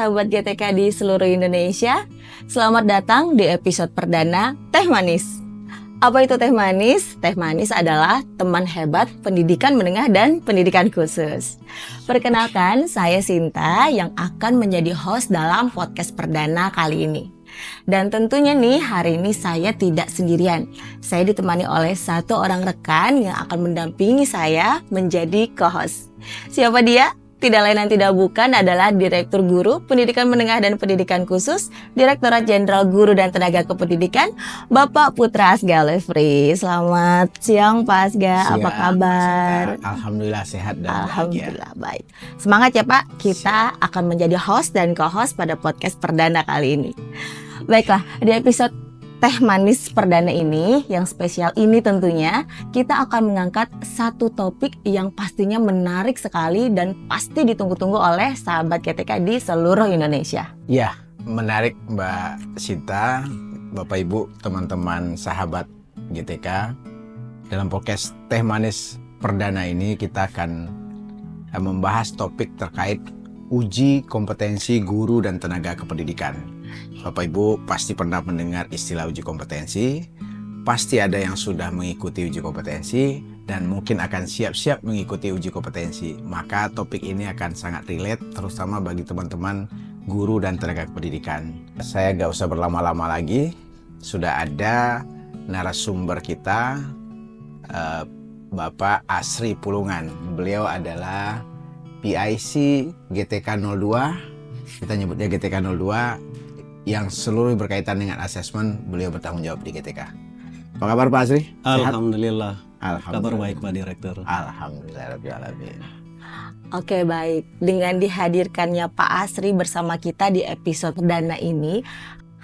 sahabat GTK di seluruh Indonesia. Selamat datang di episode perdana Teh Manis. Apa itu Teh Manis? Teh Manis adalah teman hebat pendidikan menengah dan pendidikan khusus. Perkenalkan, saya Sinta yang akan menjadi host dalam podcast perdana kali ini. Dan tentunya nih, hari ini saya tidak sendirian. Saya ditemani oleh satu orang rekan yang akan mendampingi saya menjadi co-host. Siapa dia? Tidak lain dan tidak bukan adalah Direktur Guru Pendidikan Menengah dan Pendidikan Khusus, Direktorat Jenderal Guru dan Tenaga Kependidikan, Bapak Putra Asga Lefri. Selamat siang Pak Asga, apa kabar? Alhamdulillah sehat dan Alhamdulillah baik. Semangat ya Pak, kita akan menjadi host dan co-host pada podcast perdana kali ini. Baiklah, di episode Teh Manis perdana ini, yang spesial ini tentunya, kita akan mengangkat satu topik yang pastinya menarik sekali dan pasti ditunggu-tunggu oleh sahabat GTK di seluruh Indonesia. Ya, menarik Mbak Sinta, Bapak Ibu, teman-teman sahabat GTK. Dalam podcast Teh Manis perdana ini kita akan membahas topik terkait uji kompetensi guru dan tenaga kependidikan. Bapak Ibu pasti pernah mendengar istilah uji kompetensi, pasti ada yang sudah mengikuti uji kompetensi dan mungkin akan siap-siap mengikuti uji kompetensi. Maka topik ini akan sangat relate terutama bagi teman-teman guru dan tenaga kependidikan. Saya gak usah berlama-lama lagi, sudah ada narasumber kita, Bapak Asri Pulungan. Beliau adalah PIC GTK 02, kita nyebutnya GTK 02, yang seluruh berkaitan dengan asesmen beliau bertanggung jawab di GTK. Apa kabar Pak Asri? Alhamdulillah. Alhamdulillah. Kabar baik Pak Direktur. Alhamdulillah Rabbil Alamin. Oke baik, dengan dihadirkannya Pak Asri bersama kita di episode perdana ini,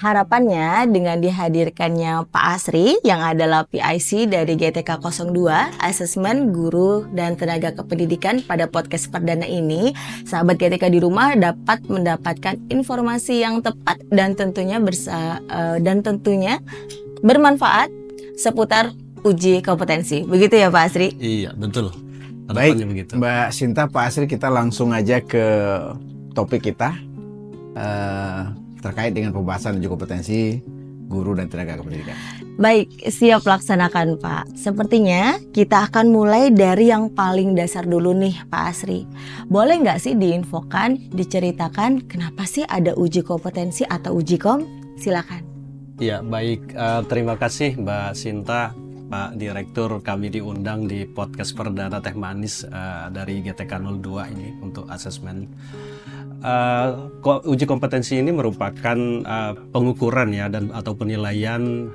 harapannya dengan dihadirkannya Pak Asri yang adalah PIC dari GTK 02, Asesmen Guru dan Tenaga Kependidikan pada podcast perdana ini, sahabat GTK di rumah dapat mendapatkan informasi yang tepat dan tentunya bermanfaat seputar uji kompetensi. Begitu ya Pak Asri? Iya, betul. Baik, begitu. Mbak Sinta, Pak Asri, kita langsung aja ke topik kita. Terkait dengan pembahasan uji kompetensi guru dan tenaga kependidikan. Baik, siap laksanakan Pak. Sepertinya kita akan mulai dari yang paling dasar dulu nih Pak Asri. Boleh nggak sih diinfokan, diceritakan kenapa sih ada uji kompetensi atau uji kom? Silakan. Ya, baik. Terima kasih Mbak Sinta, Pak Direktur, kami diundang di podcast perdana Teh Manis dari GTK 02 ini untuk asesmen. Uji kompetensi ini merupakan pengukuran ya atau penilaian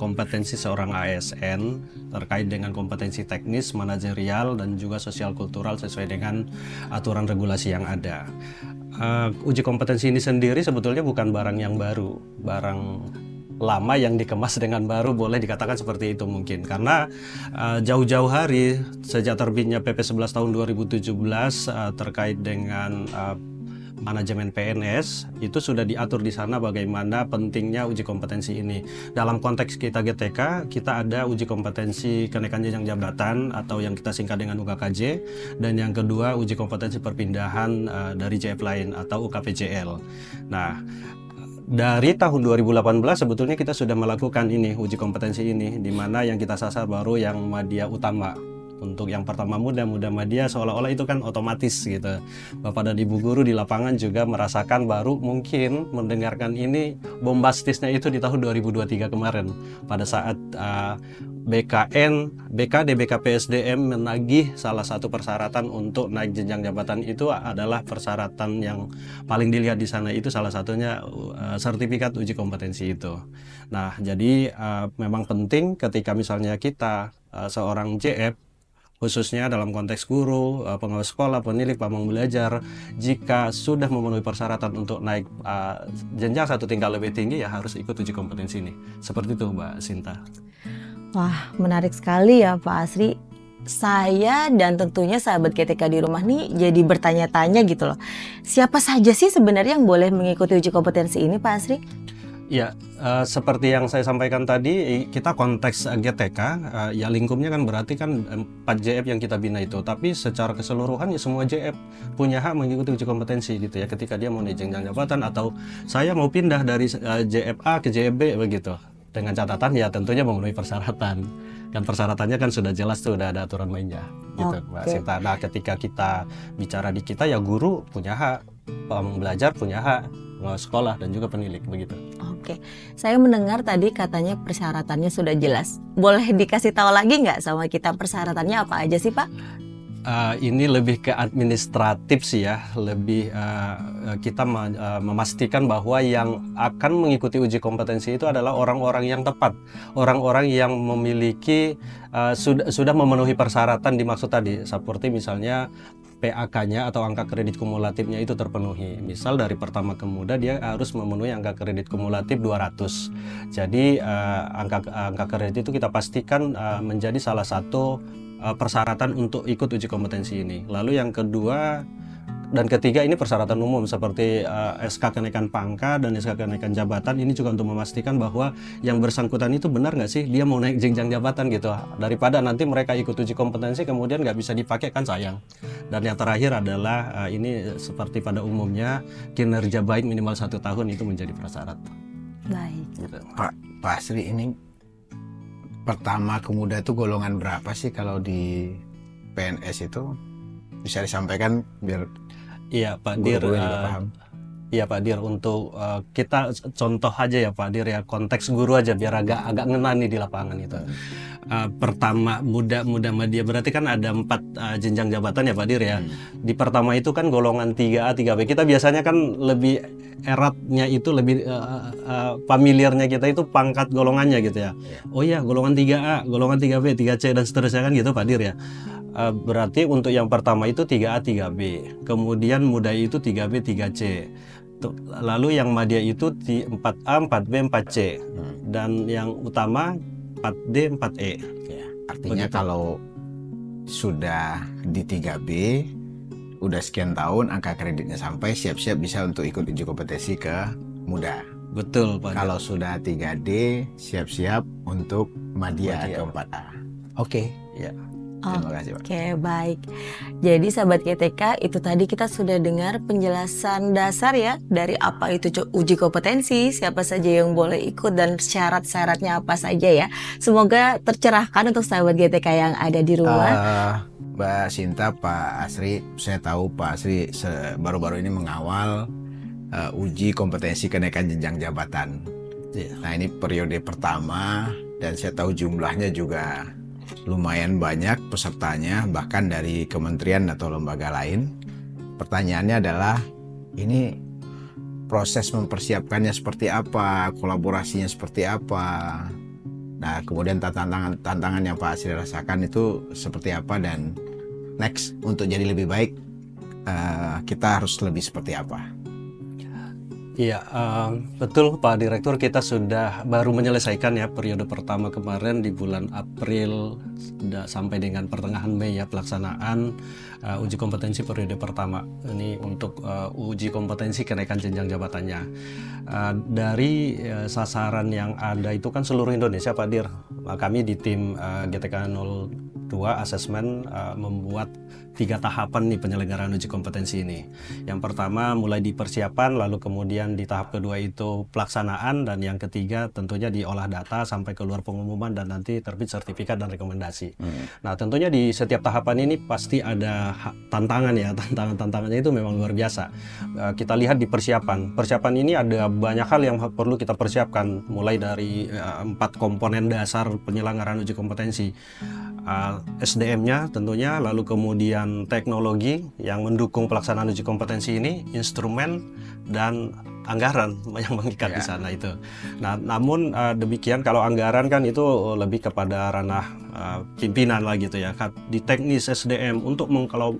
kompetensi seorang ASN terkait dengan kompetensi teknis, manajerial dan juga sosial kultural sesuai dengan aturan regulasi yang ada. Uji kompetensi ini sendiri sebetulnya bukan barang yang baru, barang lama yang dikemas dengan baru, boleh dikatakan seperti itu mungkin, karena jauh-jauh hari sejak terbitnya PP 11 tahun 2017 terkait dengan manajemen PNS itu sudah diatur di sana bagaimana pentingnya uji kompetensi ini. Dalam konteks kita GTK, kita ada uji kompetensi kenaikan jenjang jabatan atau yang kita singkat dengan UKKJ, dan yang kedua uji kompetensi perpindahan dari JF lain atau UKPJL. Nah, dari tahun 2018 sebetulnya kita sudah melakukan ini uji kompetensi ini, di mana yang kita sasar baru yang media utama. Untuk yang pertama muda media seolah-olah itu kan otomatis gitu. Bapak dan Ibu guru di lapangan juga merasakan baru mungkin mendengarkan ini bombastisnya itu di tahun 2023 kemarin pada saat BKN, BKD, BKPSDM menagih salah satu persyaratan untuk naik jenjang jabatan itu adalah persyaratan yang paling dilihat di sana itu salah satunya sertifikat uji kompetensi itu. Nah, jadi memang penting ketika misalnya kita seorang JF khususnya dalam konteks guru, pengawas sekolah, penilik, pamong belajar, jika sudah memenuhi persyaratan untuk naik jenjang satu tingkat lebih tinggi ya harus ikut uji kompetensi ini. Seperti itu Mbak Sinta. Wah, menarik sekali ya Pak Asri. Saya dan tentunya sahabat GTK di rumah nih jadi bertanya-tanya gitu loh. Siapa saja sih sebenarnya yang boleh mengikuti uji kompetensi ini Pak Asri? Ya, seperti yang saya sampaikan tadi, kita konteks GTK, ya lingkupnya kan berarti kan 4 JF yang kita bina itu. Tapi secara keseluruhan ya semua JF punya hak mengikuti uji kompetensi gitu ya. Ketika dia mau naik jenjang jabatan atau saya mau pindah dari JF A ke JF B begitu. Dengan catatan ya tentunya memenuhi persyaratan. Kan persyaratannya kan sudah jelas tuh, udah ada aturan mainnya gitu, Mbak Sinta. Nah, ketika kita bicara di kita ya guru punya hak, pembelajar punya hak, sekolah dan juga penilik begitu. Oke, saya mendengar tadi katanya persyaratannya sudah jelas. Boleh dikasih tahu lagi nggak sama kita persyaratannya apa aja sih, Pak? Ini lebih ke administratif sih ya, lebih kita memastikan bahwa yang akan mengikuti uji kompetensi itu adalah orang-orang yang tepat, orang-orang yang memiliki sudah memenuhi persyaratan dimaksud tadi, seperti misalnya PAK-nya atau angka kredit kumulatifnya itu terpenuhi. Misal dari pertama ke muda dia harus memenuhi angka kredit kumulatif 200. Jadi angka kredit itu kita pastikan menjadi salah satu persyaratan untuk ikut uji kompetensi ini. Lalu yang kedua dan ketiga ini persyaratan umum seperti SK kenaikan pangkat dan SK kenaikan jabatan. Ini juga untuk memastikan bahwa yang bersangkutan itu benar nggak sih dia mau naik jenjang jabatan gitu. Daripada nanti mereka ikut uji kompetensi kemudian nggak bisa dipakai kan sayang. Dan yang terakhir adalah ini seperti pada umumnya kinerja baik minimal 1 tahun itu menjadi prasyarat. Baik. Gitu. Pak Asri, ini pertama ke muda itu golongan berapa sih kalau di PNS itu? Bisa disampaikan biar Iya Pak Dir, guru-guru juga paham. Iya Pak Dir, untuk kita contoh aja ya Pak Dir ya, konteks guru aja biar agak ngena nih di lapangan itu. Pertama muda media berarti kan ada 4 jenjang jabatan ya Pak Dir ya. Di pertama itu kan golongan 3A 3B. Kita biasanya kan lebih eratnya itu lebih familiarnya kita itu pangkat golongannya gitu ya. Oh iya, golongan 3A, golongan 3B, 3C dan seterusnya kan gitu Pak Dir ya. Berarti untuk yang pertama itu 3A 3B. Kemudian muda itu 3B 3C. Lalu yang madya itu 4A 4B 4C. Dan yang utama 4D 4E. Ya, artinya Begitu. kalau sudah di 3B, udah sekian tahun angka kreditnya sampai, siap-siap bisa untuk ikut uji kompetensi ke muda. Betul Pak Dir. Kalau sudah 3D, siap-siap untuk madya Madya. atau 4A. Oke, Ya. terima kasih Pak. Oke, baik. Jadi sahabat GTK, itu tadi kita sudah dengar penjelasan dasar ya dari apa itu uji kompetensi, siapa saja yang boleh ikut dan syarat-syaratnya apa saja ya. Semoga tercerahkan untuk sahabat GTK yang ada di rumah. Mbak Sinta, Pak Asri, saya tahu Pak Asri baru-baru ini mengawal uji kompetensi kenaikan jenjang jabatan. Iya. Nah, ini periode pertama dan saya tahu jumlahnya juga lumayan banyak pesertanya, bahkan dari kementerian atau lembaga lain. Pertanyaannya adalah, ini proses mempersiapkannya seperti apa, kolaborasinya seperti apa. Nah, kemudian tantangan yang Pak Asri rasakan itu seperti apa, dan next untuk jadi lebih baik kita harus lebih seperti apa. Iya, betul Pak Direktur, kita sudah baru menyelesaikan ya periode pertama kemarin di bulan April sampai dengan pertengahan Mei ya pelaksanaan uji kompetensi periode pertama. Ini untuk uji kompetensi kenaikan jenjang jabatannya. Dari sasaran yang ada itu kan seluruh Indonesia Pak Dir. Kami di tim GTK 02 asesmen membuat 3 tahapan nih penyelenggaraan uji kompetensi ini. Yang pertama mulai di persiapan, lalu kemudian di tahap kedua itu pelaksanaan, dan yang ketiga tentunya diolah data sampai keluar pengumuman dan nanti terbit sertifikat dan rekomendasi. Nah, tentunya di setiap tahapan ini pasti ada tantangan ya, tantangannya itu memang luar biasa. Kita lihat di persiapan. Persiapan ini ada banyak hal yang perlu kita persiapkan, mulai dari 4 komponen dasar penyelenggaraan uji kompetensi. SDM-nya tentunya, lalu kemudian teknologi yang mendukung pelaksanaan uji kompetensi ini, instrumen dan anggaran yang mengikat di sana itu. Nah, namun demikian kalau anggaran kan itu lebih kepada ranah pimpinan lah gitu ya. Di teknis SDM untuk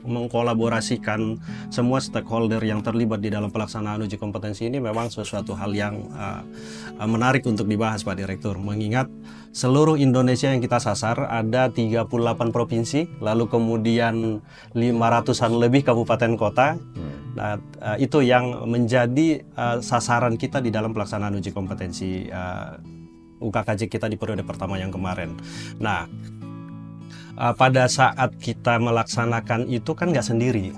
mengkolaborasikan semua stakeholder yang terlibat di dalam pelaksanaan uji kompetensi ini memang sesuatu hal yang menarik untuk dibahas Pak Direktur. Mengingat seluruh Indonesia yang kita sasar ada 38 provinsi, lalu kemudian 500-an lebih kabupaten kota. Nah, itu yang menjadi sasaran kita di dalam pelaksanaan uji kompetensi UKKJ kita di periode pertama yang kemarin. Nah, pada saat kita melaksanakan itu kan nggak sendiri.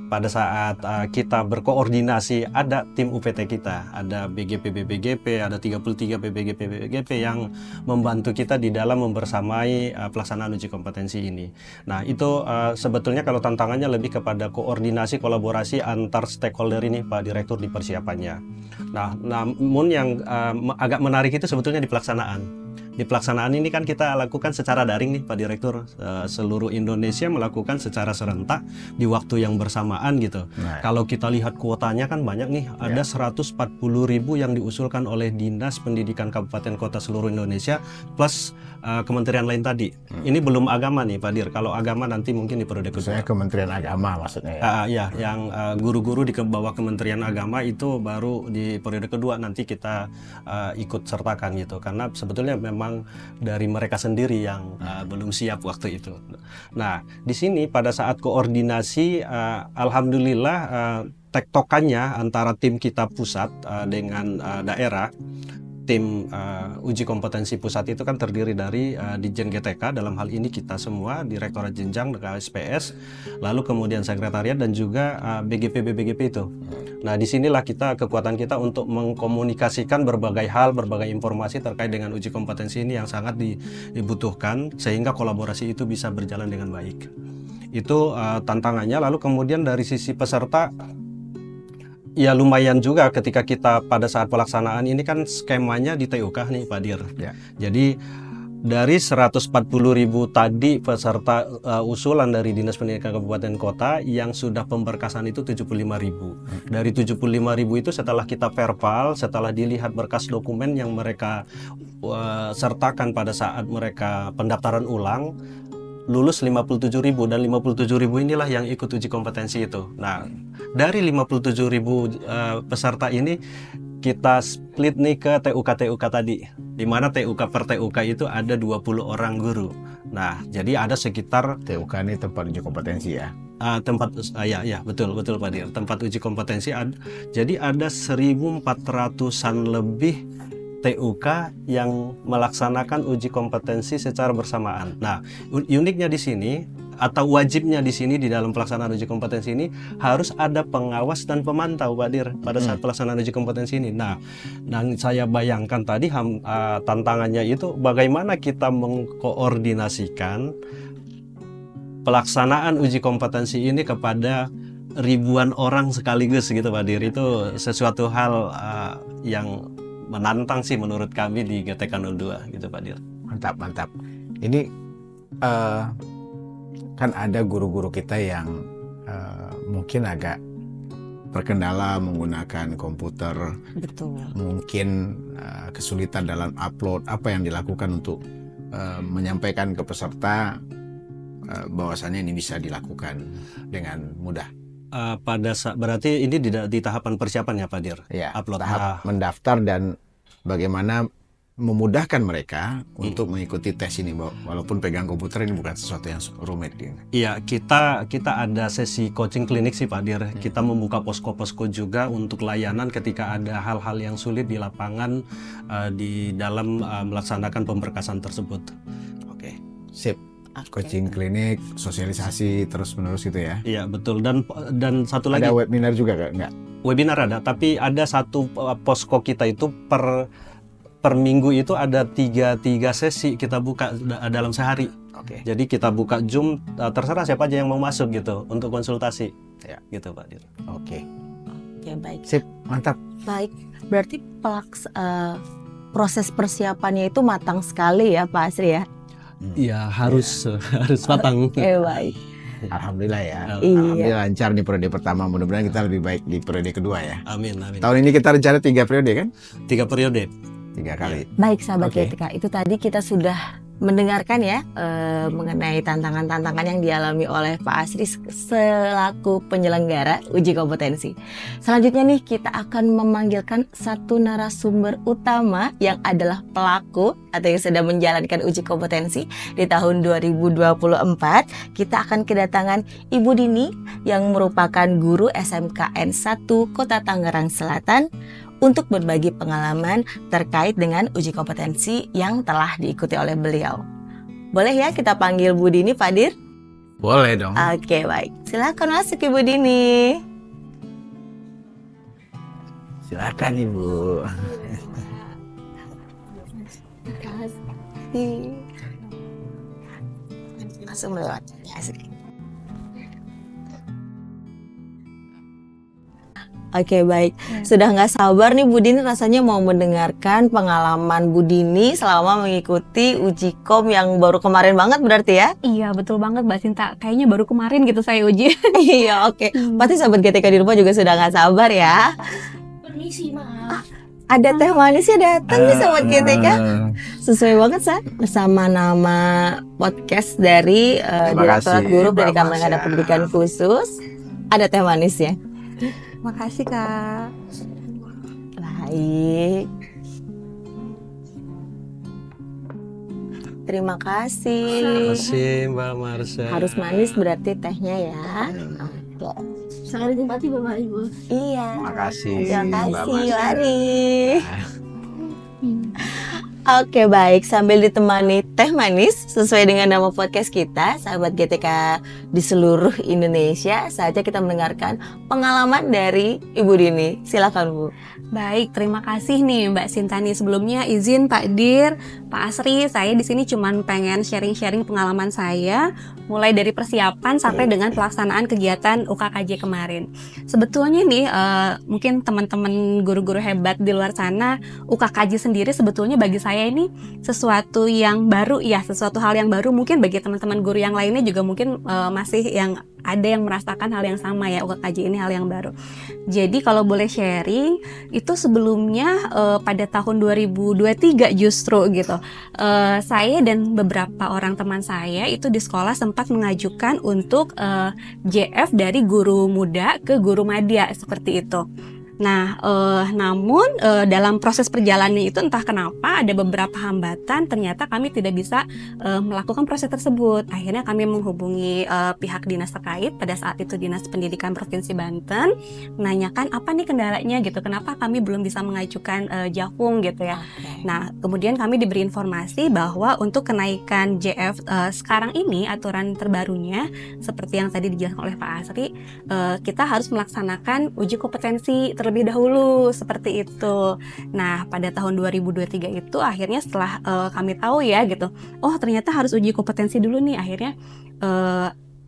Pada saat kita berkoordinasi, ada tim UPT kita, ada BGP BBGP, ada 33 BBGP BBGP yang membantu kita di dalam membersamai pelaksanaan uji kompetensi ini. Nah, itu sebetulnya kalau tantangannya lebih kepada koordinasi kolaborasi antar stakeholder ini Pak Direktur di persiapannya. Nah, namun yang agak menarik itu sebetulnya di pelaksanaan. Di pelaksanaan ini kan kita lakukan secara daring nih Pak Direktur, seluruh Indonesia melakukan secara serentak di waktu yang bersamaan gitu. Nah. Kalau kita lihat kuotanya kan banyak nih, ada 140.000 yang diusulkan oleh Dinas Pendidikan Kabupaten Kota seluruh Indonesia plus kementerian lain tadi. Ini belum agama nih Pak Dir, kalau agama nanti mungkin di periode kedua. Saya Kementerian Agama maksudnya ya. Ya, yang guru-guru di bawah Kementerian Agama itu baru di periode kedua nanti kita ikut sertakan gitu, karena sebetulnya memang dari mereka sendiri yang belum siap waktu itu. Nah, di sini pada saat koordinasi, alhamdulillah tektokannya antara tim kita pusat dengan daerah. Tim uji kompetensi pusat itu kan terdiri dari Ditjen GTK, dalam hal ini kita semua, Direktorat Jenjang, KSPS, lalu kemudian Sekretariat dan juga BGP BBGP itu. Nah, disinilah kekuatan kita untuk mengkomunikasikan berbagai hal, berbagai informasi terkait dengan uji kompetensi ini yang sangat dibutuhkan sehingga kolaborasi itu bisa berjalan dengan baik. Itu tantangannya. Lalu kemudian dari sisi peserta, ya lumayan juga ketika kita pada saat pelaksanaan ini kan skemanya di TUK nih Pak Dir. Ya. Jadi dari 140.000 tadi peserta usulan dari Dinas Pendidikan Kabupaten Kota, yang sudah pemberkasan itu 75.000. Dari 75.000 itu setelah kita verbal, setelah dilihat berkas dokumen yang mereka sertakan pada saat mereka pendaftaran ulang, lulus 57.000, dan 57.000 inilah yang ikut uji kompetensi itu. Nah, dari 57.000 peserta ini kita split nih ke TUK-TUK tadi, di mana TUK per TUK itu ada 20 orang guru. Nah, jadi ada sekitar TUK ini tempat uji kompetensi ya. Ya betul Pak Dir, tempat uji kompetensi. Jadi ada 1.400-an lebih TUK yang melaksanakan uji kompetensi secara bersamaan. Nah, uniknya di sini atau wajibnya di sini di dalam pelaksanaan uji kompetensi ini harus ada pengawas dan pemantau Pak Dir pada saat pelaksanaan uji kompetensi ini. Nah, dan saya bayangkan tadi tantangannya itu bagaimana kita mengkoordinasikan pelaksanaan uji kompetensi ini kepada ribuan orang sekaligus gitu Pak Dir. Itu sesuatu hal yang menantang sih menurut kami di GTK 02 gitu Pak Dir. Mantap. Ini kan ada guru-guru kita yang mungkin agak terkendala menggunakan komputer. Betul. Mungkin kesulitan dalam upload. Apa yang dilakukan untuk menyampaikan ke peserta bahwasannya ini bisa dilakukan dengan mudah. Berarti ini di tahapan persiapan ya Pak Dir? Ya, upload. Tahap mendaftar dan bagaimana memudahkan mereka untuk mengikuti tes ini, walaupun pegang komputer ini bukan sesuatu yang rumit. Iya, kita ada sesi coaching klinik sih Pak Dir. Kita membuka posko-posko juga untuk layanan ketika ada hal-hal yang sulit di lapangan di dalam melaksanakan pemberkasan tersebut. Oke, sip. Coaching klinik, sosialisasi terus-menerus gitu ya. Iya, betul. Dan satu lagi. Ada webinar juga nggak? Webinar ada, tapi ada satu posko kita itu per minggu itu ada tiga sesi kita buka dalam sehari. Oke. Jadi kita buka Zoom, terserah siapa aja yang mau masuk gitu untuk konsultasi. Ya. Gitu Pak Dir. Oke, Baik. sip, mantap. Baik. Berarti proses persiapannya itu matang sekali ya Pak Asri ya. Iya, harus matang. Baik. Alhamdulillah ya. Iya. Alhamdulillah lancar di periode pertama. Mudah-mudahan kita lebih baik di periode kedua ya. Amin. Tahun ini kita rencana 3 periode kan? 3 periode. 3 kali. Baik sahabat Oke. GTK, itu tadi kita sudah mendengarkan ya mengenai tantangan-tantangan yang dialami oleh Pak Asri selaku penyelenggara uji kompetensi. Selanjutnya nih kita akan memanggilkan satu narasumber utama yang adalah pelaku atau yang sedang menjalankan uji kompetensi di tahun 2024. Kita akan kedatangan Ibu Dini yang merupakan guru SMKN 1 Kota Tangerang Selatan untuk berbagi pengalaman terkait dengan uji kompetensi yang telah diikuti oleh beliau. Boleh ya kita panggil Bu Dini, Pak Dir? Boleh dong. Oke, baik. Silakan masuk Ibu Dini. Silakan Ibu. Terima kasih. Langsung lewat. Asik. Oke, baik. Sudah nggak sabar nih Bu Dini rasanya mau mendengarkan pengalaman Bu Dini selama mengikuti uji kom yang baru kemarin banget berarti ya? Iya, betul banget Mbak Sinta. Kayaknya baru kemarin gitu saya uji. Iya, oke. Pasti sahabat GTK di rumah juga sudah nggak sabar ya. Permisi, maaf. Ada teh manisnya datang nih sahabat GTK. Sesuai banget sama nama podcast dari Direktorat Guru Pendidikan Menengah dan Pendidikan Khusus. Ada teh manisnya. Makasih Kak. Baik. Terima kasih. Terima kasih Mbak Marsha. Harus manis berarti tehnya ya. Oke. Sangat dinikmati Bapak Ibu. Iya. Makasih. Terima Mbak kasih. Marsha. Mari. Oke, baik, sambil ditemani teh manis sesuai dengan nama podcast kita, sahabat GTK di seluruh Indonesia, saatnya kita mendengarkan pengalaman dari Ibu Dini. Silakan Bu. Baik, terima kasih nih Mbak Sintani. Sebelumnya izin Pak Dir, Pak Asri, saya di sini cuman pengen sharing-sharing pengalaman saya mulai dari persiapan sampai dengan pelaksanaan kegiatan UKKJ kemarin. Sebetulnya nih mungkin teman-teman guru-guru hebat di luar sana, UKKJ sendiri sebetulnya bagi saya ini sesuatu yang baru ya, sesuatu hal yang baru. Mungkin bagi teman-teman guru yang lainnya juga mungkin masih yang ada yang merasakan hal yang sama ya, UKKJ ini hal yang baru. Jadi kalau boleh sharing, itu sebelumnya pada tahun 2023 justru gitu, saya dan beberapa orang teman saya itu di sekolah sempat mengajukan untuk JF dari guru muda ke guru madya seperti itu. Nah, namun dalam proses perjalanan itu entah kenapa ada beberapa hambatan, ternyata kami tidak bisa melakukan proses tersebut. Akhirnya kami menghubungi pihak dinas terkait, pada saat itu Dinas Pendidikan Provinsi Banten, menanyakan apa nih kendalanya gitu, kenapa kami belum bisa mengajukan JAFUM gitu ya. Nah, kemudian kami diberi informasi bahwa untuk kenaikan JF sekarang ini, aturan terbarunya seperti yang tadi dijelaskan oleh Pak Asri, kita harus melaksanakan uji kompetensi terlebih dahulu seperti itu. Nah, pada tahun 2023 itu akhirnya setelah kami tahu ya gitu, oh ternyata harus uji kompetensi dulu nih. Akhirnya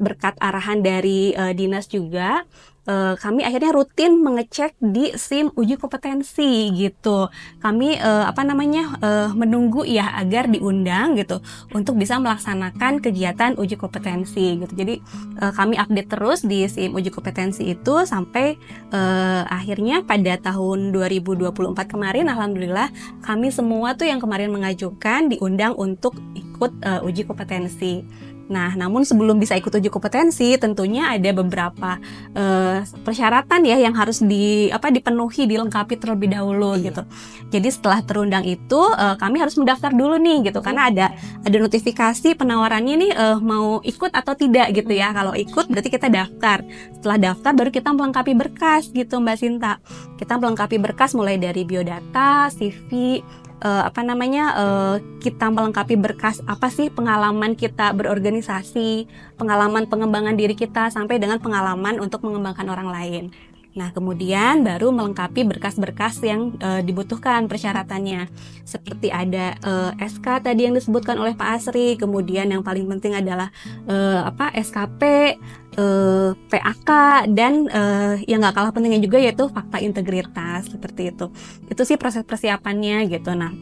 berkat arahan dari dinas juga, kami akhirnya rutin mengecek di SIM uji kompetensi gitu. Kami menunggu ya agar diundang gitu untuk bisa melaksanakan kegiatan uji kompetensi gitu. Jadi kami update terus di SIM uji kompetensi itu sampai akhirnya pada tahun 2024 kemarin, alhamdulillah kami semua tuh yang kemarin mengajukan diundang untuk ikut uji kompetensi. Nah, namun sebelum bisa ikut uji kompetensi, tentunya ada beberapa persyaratan ya yang harus dipenuhi, dilengkapi terlebih dahulu gitu. Jadi setelah terundang itu, kami harus mendaftar dulu nih gitu, karena ada notifikasi penawarannya nih mau ikut atau tidak gitu ya. Kalau ikut berarti kita daftar. Setelah daftar baru kita melengkapi berkas gitu Mbak Sinta. Kita melengkapi berkas mulai dari biodata, CV, kita melengkapi berkas apa sih pengalaman kita berorganisasi, pengalaman pengembangan diri kita, sampai dengan pengalaman untuk mengembangkan orang lain. Nah, kemudian baru melengkapi berkas-berkas yang dibutuhkan persyaratannya. Seperti ada SK tadi yang disebutkan oleh Pak Asri, kemudian yang paling penting adalah SKP, PAK, dan yang nggak kalah pentingnya juga yaitu fakta integritas, seperti itu. Itu sih proses persiapannya gitu. Nah,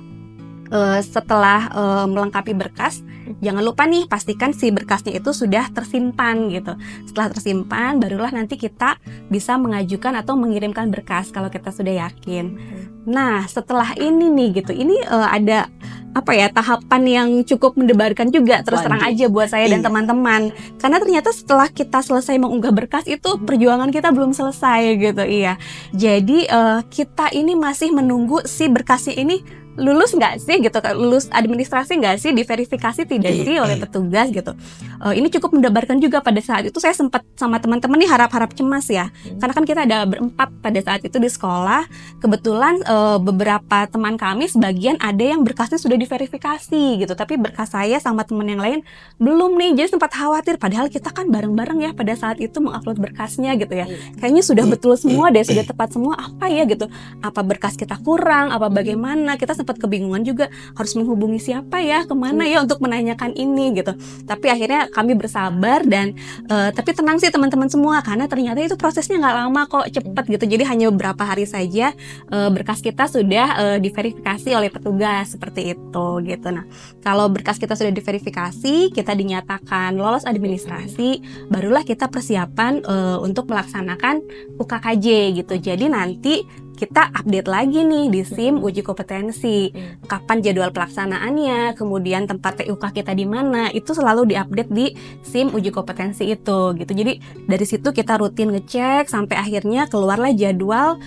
setelah melengkapi berkas, jangan lupa nih pastikan si berkasnya itu sudah tersimpan gitu. Setelah tersimpan, barulah nanti kita bisa mengajukan atau mengirimkan berkas kalau kita sudah yakin. Nah, setelah ini nih gitu, ini ada apa ya, tahapan yang cukup mendebarkan juga terus terang Waduh. aja buat saya dan Iya. teman-teman. Karena ternyata setelah kita selesai mengunggah berkas itu perjuangan kita belum selesai gitu, iya. Jadi kita ini masih menunggu si berkasnya ini lulus nggak sih gitu, lulus administrasi nggak sih, diverifikasi tidak sih oleh petugas gitu. Ini cukup mendebarkan juga. Pada saat itu saya sempat sama teman-teman nih harap-harap cemas ya, karena kan kita ada berempat pada saat itu di sekolah. Kebetulan beberapa teman kami sebagian ada yang berkasnya sudah diverifikasi gitu, tapi berkas saya sama teman yang lain belum nih. Jadi sempat khawatir, padahal kita kan bareng-bareng ya pada saat itu mengupload berkasnya gitu ya. Kayaknya sudah betul semua deh, sudah tepat semua, apa ya gitu, apa berkas kita kurang, apa bagaimana. Kita sempat kebingungan juga harus menghubungi siapa ya, kemana ya untuk menanyakan ini gitu. Tapi akhirnya kami bersabar dan tapi tenang sih teman-teman semua, karena ternyata itu prosesnya nggak lama kok, cepet gitu. Jadi hanya beberapa hari saja berkas kita sudah diverifikasi oleh petugas seperti itu gitu. Nah, kalau berkas kita sudah diverifikasi, kita dinyatakan lolos administrasi, barulah kita persiapan untuk melaksanakan UKKJ gitu. Jadi nanti kita update lagi nih di SIM uji kompetensi, kapan jadwal pelaksanaannya, kemudian tempat TUK kita di mana, itu selalu diupdate di SIM uji kompetensi itu gitu. Jadi dari situ kita rutin ngecek sampai akhirnya keluarlah jadwal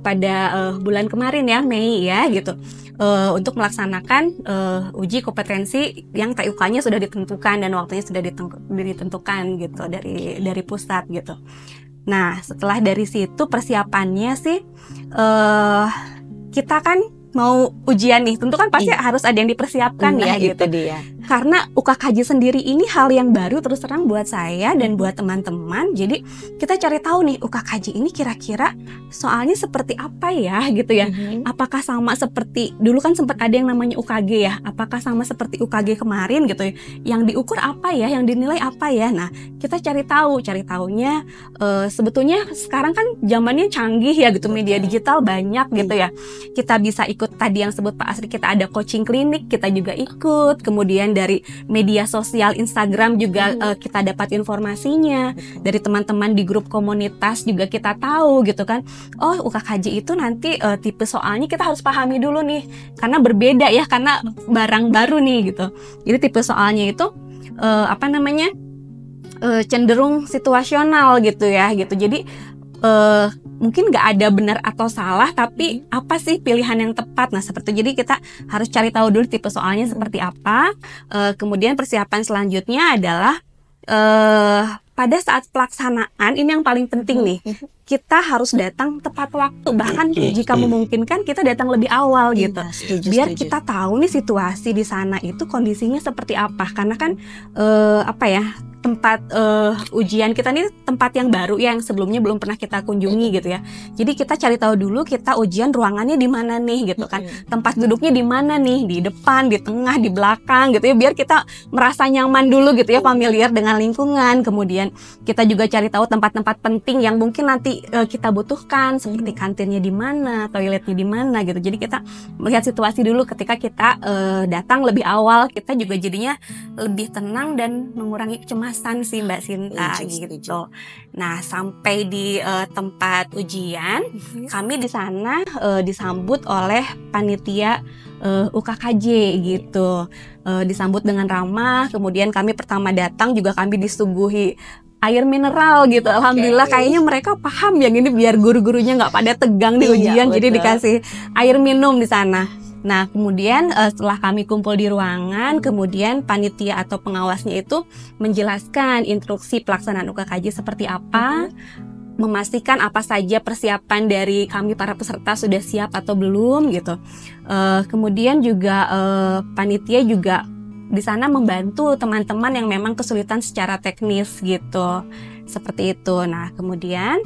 pada bulan kemarin ya, Mei ya gitu, untuk melaksanakan uji kompetensi yang TUK-nya sudah ditentukan dan waktunya sudah ditentukan gitu dari pusat gitu. Nah, setelah dari situ persiapannya sih kita kan mau ujian nih, tentu kan pasti harus ada yang dipersiapkan ya gitu. Dia. Karena UKKJ sendiri ini hal yang baru terus terang buat saya dan buat teman-teman. Jadi kita cari tahu nih UKKJ ini kira-kira soalnya seperti apa ya gitu ya. Apakah sama seperti dulu kan sempat ada yang namanya UKG ya. Apakah sama seperti UKG kemarin gitu ya. Yang diukur apa ya, yang dinilai apa ya. Nah, kita cari taunya sebetulnya sekarang kan zamannya canggih ya gitu, media digital banyak gitu ya. Kita bisa ikut tadi yang sebut Pak Asri, kita ada coaching klinik, kita juga ikut. Kemudian dari media sosial Instagram juga kita dapat informasinya. Dari teman-teman di grup komunitas juga kita tahu gitu kan. Oh, UKKJ itu nanti tipe soalnya kita harus pahami dulu nih, karena berbeda ya, karena barang baru nih gitu. Jadi tipe soalnya itu cenderung situasional gitu ya gitu. Jadi mungkin nggak ada benar atau salah, tapi apa sih pilihan yang tepat. Nah seperti itu. Jadi kita harus cari tahu dulu tipe soalnya seperti apa. Kemudian persiapan selanjutnya adalah pada saat pelaksanaan, ini yang paling penting nih, kita harus datang tepat waktu. Bahkan jika memungkinkan kita datang lebih awal gitu. Biar kita tahu nih situasi di sana itu kondisinya seperti apa. Karena kan tempat ujian kita ini tempat yang baru ya, yang sebelumnya belum pernah kita kunjungi gitu ya. Jadi kita cari tahu dulu kita ujian ruangannya di mana nih gitu kan. Tempat duduknya di mana nih, di depan, di tengah, di belakang gitu ya. Biar kita merasa nyaman dulu gitu ya, familiar dengan lingkungan. Kemudian kita juga cari tahu tempat-tempat penting yang mungkin nanti kita butuhkan, seperti kantinnya di mana, toiletnya di mana gitu. Jadi kita melihat situasi dulu ketika kita datang lebih awal. Kita juga jadinya lebih tenang dan mengurangi kecemasan sih Mbak Sinta gitu. Nah, sampai di tempat ujian, kami di sana disambut oleh panitia UKKJ gitu. Disambut dengan ramah. Kemudian kami pertama datang juga kami disuguhi air mineral gitu. Alhamdulillah kayaknya mereka paham yang ini biar guru-gurunya nggak pada tegang di ujian, jadi dikasih air minum di sana. Nah, kemudian setelah kami kumpul di ruangan, kemudian panitia atau pengawasnya itu menjelaskan instruksi pelaksanaan UKKJ seperti apa, memastikan apa saja persiapan dari kami para peserta sudah siap atau belum gitu. Kemudian juga panitia juga di sana membantu teman-teman yang memang kesulitan secara teknis gitu. Seperti itu. Nah, kemudian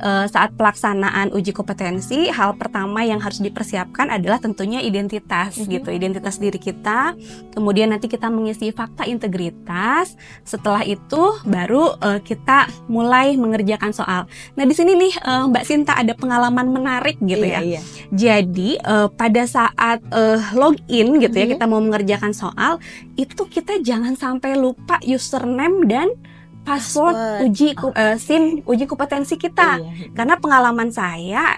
saat pelaksanaan uji kompetensi, hal pertama yang harus dipersiapkan adalah tentunya identitas gitu, identitas diri kita. Kemudian nanti kita mengisi fakta integritas. Setelah itu baru kita mulai mengerjakan soal. Nah, di sini nih Mbak Sinta ada pengalaman menarik gitu ya. Jadi pada saat login gitu ya, kita mau mengerjakan soal, itu kita jangan sampai lupa username dan password SIM uji kompetensi kita. Iya. Karena pengalaman saya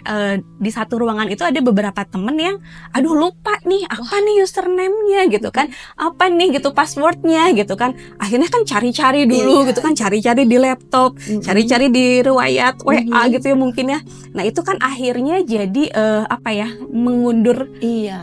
di satu ruangan itu ada beberapa temen yang aduh lupa nih apa nih username-nya gitu kan, apa nih gitu passwordnya gitu kan. Akhirnya kan cari-cari dulu gitu kan, cari-cari di laptop, cari-cari di riwayat WA gitu ya mungkin ya. Nah itu kan akhirnya jadi mengundur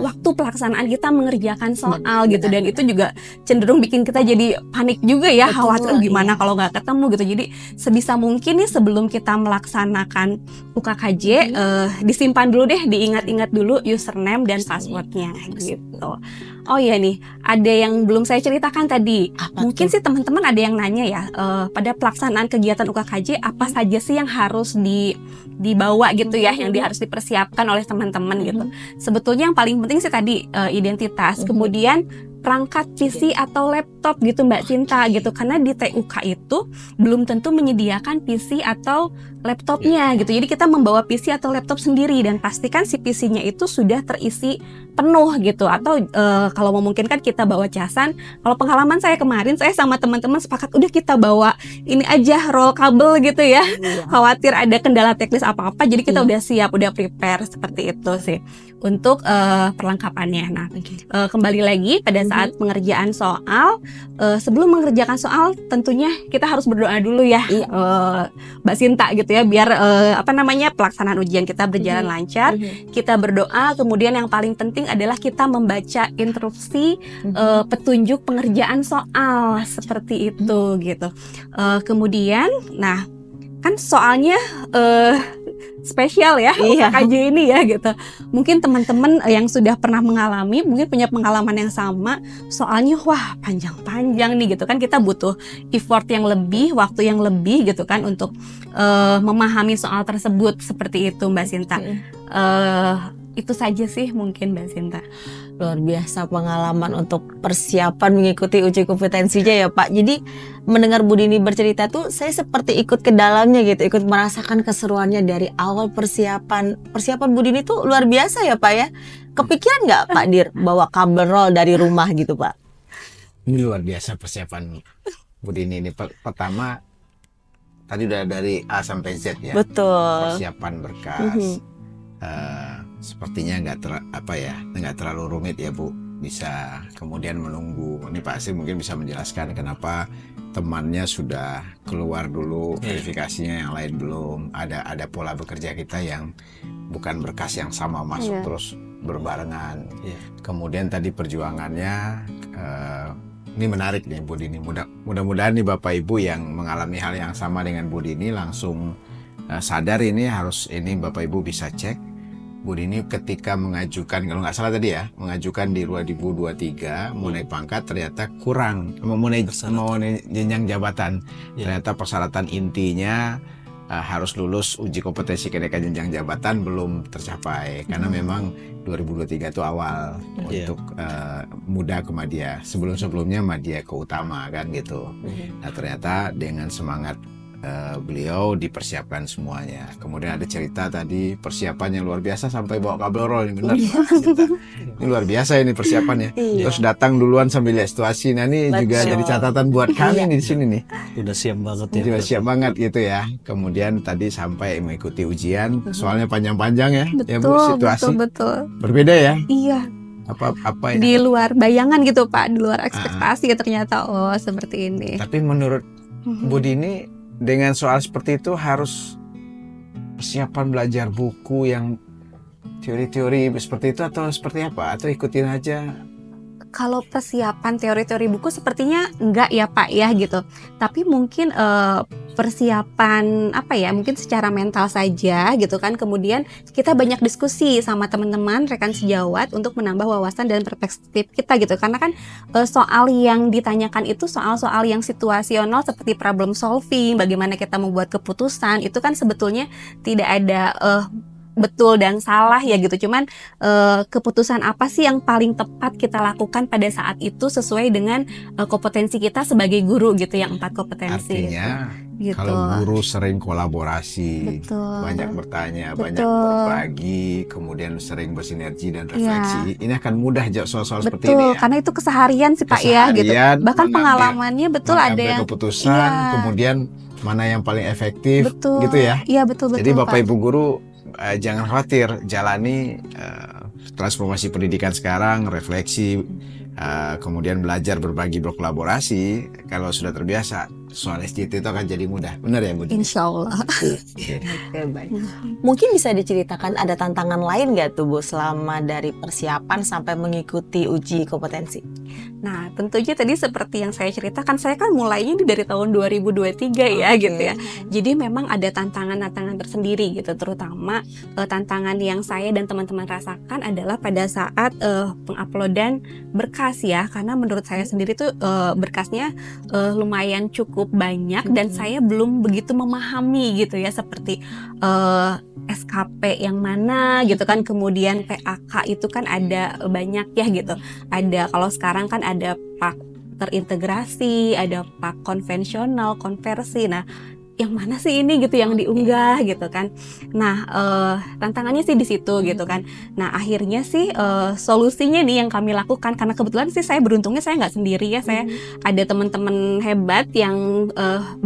waktu pelaksanaan kita mengerjakan soal gitu, dan itu juga cenderung bikin kita jadi panik juga ya, khawatir gimana kalau nggak ketemu gitu. Jadi sebisa mungkin nih sebelum kita melaksanakan UKKJ disimpan dulu deh, diingat-ingat dulu username dan passwordnya gitu. Oh iya nih, ada yang belum saya ceritakan tadi. Mungkin sih teman-teman ada yang nanya ya, pada pelaksanaan kegiatan UKKJ apa saja sih yang harus dibawa gitu ya, yang harus dipersiapkan oleh teman-teman gitu. Sebetulnya yang paling penting sih tadi identitas, kemudian perangkat PC atau laptop gitu Mbak Sinta gitu, karena di TUK itu belum tentu menyediakan PC atau laptopnya gitu. Jadi kita membawa PC atau laptop sendiri dan pastikan si PC-nya itu sudah terisi penuh gitu, atau kalau memungkinkan kita bawa casan. Kalau pengalaman saya kemarin, saya sama teman-teman sepakat udah kita bawa ini aja roll kabel gitu ya. Khawatir ada kendala teknis apa-apa, jadi kita udah siap, udah prepare seperti itu sih untuk perlengkapannya. Nah, kembali lagi pada saat pengerjaan soal, sebelum mengerjakan soal tentunya kita harus berdoa dulu ya, Mbak Sinta gitu ya, biar pelaksanaan ujian kita berjalan lancar. Kita berdoa, kemudian yang paling penting adalah kita membaca instruksi petunjuk pengerjaan soal seperti itu gitu. Kemudian, nah kan soalnya spesial ya UKKJ ini ya gitu. Mungkin teman-teman yang sudah pernah mengalami mungkin punya pengalaman yang sama, soalnya wah panjang-panjang nih gitu kan, kita butuh effort yang lebih, waktu yang lebih gitu kan untuk memahami soal tersebut seperti itu Mbak Sinta. Itu saja sih mungkin Mbak Sinta. Luar biasa pengalaman untuk persiapan mengikuti uji kompetensinya ya Pak. Jadi mendengar Bu Dini bercerita tuh saya seperti ikut ke dalamnya gitu, ikut merasakan keseruannya dari awal persiapan Bu Dini tuh luar biasa ya Pak ya. Kepikiran nggak Pak Dir bawa kabel roll dari rumah gitu Pak? Ini luar biasa persiapan Bu Dini ini. Pertama tadi udah dari A sampai Z ya. Betul. Persiapan berkas. Sepertinya nggak terlalu rumit ya Bu, bisa kemudian menunggu. Ini Pak Asri mungkin bisa menjelaskan kenapa temannya sudah keluar dulu, verifikasinya yang lain belum. Ada pola bekerja kita yang bukan berkas yang sama masuk terus berbarengan. Kemudian tadi perjuangannya, ini menarik nih Bu Dini. Mudah-mudahan nih Bapak Ibu yang mengalami hal yang sama dengan Bu Dini langsung sadar ini Bapak Ibu bisa cek. Bu Dini ketika mengajukan, kalau nggak salah tadi ya, mengajukan di 2023 mau naik pangkat, ternyata kurang, mau naik jenjang jabatan. Ternyata persyaratan intinya harus lulus uji kompetensi kenaikan jenjang jabatan belum tercapai, karena memang 2023 itu awal untuk muda ke madya. Sebelumnya madya ke utama kan gitu. Nah ternyata dengan semangat beliau dipersiapkan semuanya. Kemudian ada cerita tadi persiapannya luar biasa sampai bawa kabel roll, ini benar. Ini luar biasa ini persiapannya. Terus datang duluan sambil lihat situasi. Nah ini juga jadi catatan buat kami nih di sini nih. Udah siap banget ya. Udah siap banget gitu ya. Kemudian tadi sampai mengikuti ujian, soalnya panjang-panjang ya. Betul, ya Bu, situasi betul. Berbeda ya. Iya. Apa ya? Di luar bayangan gitu Pak, di luar ekspektasi ternyata seperti ini. Tapi menurut Bu Dini, dengan soal seperti itu harus persiapan belajar buku yang teori-teori seperti itu atau seperti apa? Atau ikutin aja? Kalau persiapan teori-teori buku sepertinya enggak ya Pak ya gitu. Tapi mungkin persiapan mungkin secara mental saja gitu kan. Kemudian kita banyak diskusi sama teman-teman rekan sejawat untuk menambah wawasan dan perspektif kita gitu. Karena kan soal yang ditanyakan itu soal-soal yang situasional seperti problem solving, bagaimana kita membuat keputusan, itu kan sebetulnya tidak ada betul dan salah ya gitu. Cuman keputusan apa sih yang paling tepat kita lakukan pada saat itu sesuai dengan kompetensi kita sebagai guru gitu, yang 4 kompetensi. Artinya gitu. Kalau guru sering kolaborasi, Betul. banyak bertanya, banyak Betul. berbagi, kemudian sering bersinergi dan refleksi, ini akan mudah jawab soal-soal seperti Betul, ini ya. karena itu keseharian sih Pak ya gitu. Keseharian, Bahkan mengambil- pengalamannya betul ada mengambil yang keputusan, iya. kemudian mana yang paling efektif, betul. gitu ya. Iya betul Jadi Bapak Pak. Ibu guru jangan khawatir, jalani transformasi pendidikan sekarang, refleksi, kemudian belajar berbagi berkolaborasi. Kalau sudah terbiasa, soal SJT itu akan jadi mudah. Benar ya Bu? Insya Allah. Oke, baik. Mungkin bisa diceritakan ada tantangan lain nggak tuh Bu selama dari persiapan sampai mengikuti uji kompetensi? Nah, tentunya tadi seperti yang saya ceritakan, saya kan mulainya dari tahun 2023 ya Oke. gitu ya. Jadi memang ada tantangan-tantangan tersendiri gitu, terutama tantangan yang saya dan teman-teman rasakan adalah pada saat penguploadan berkas ya, karena menurut saya sendiri tuh berkasnya lumayan cukup banyak dan saya belum begitu memahami gitu ya, seperti SKP yang mana gitu kan, kemudian PAK itu kan ada banyak ya gitu. Ada kalau sekarang kan ada PAK terintegrasi, ada PAK konvensional, konversi. Nah, yang mana sih ini gitu yang diunggah gitu kan. Nah, tantangannya sih di situ gitu kan. Nah, akhirnya sih solusinya nih yang kami lakukan, karena kebetulan sih saya beruntungnya saya nggak sendiri ya, saya ada teman-teman hebat yang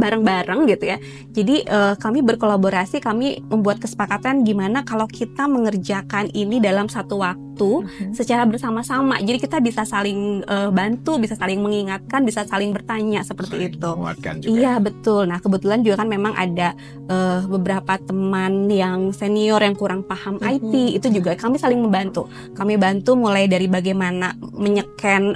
bareng-bareng gitu ya. Jadi kami berkolaborasi, kami membuat kesepakatan gimana kalau kita mengerjakan ini dalam satu waktu secara bersama-sama. Jadi kita bisa saling bantu, bisa saling mengingatkan, bisa saling bertanya seperti Saling itu. menguatkan juga. Iya betul. Nah kebetulan juga kan memang ada beberapa teman yang senior yang kurang paham IT, itu juga kami saling membantu. Kami bantu mulai dari bagaimana menyeken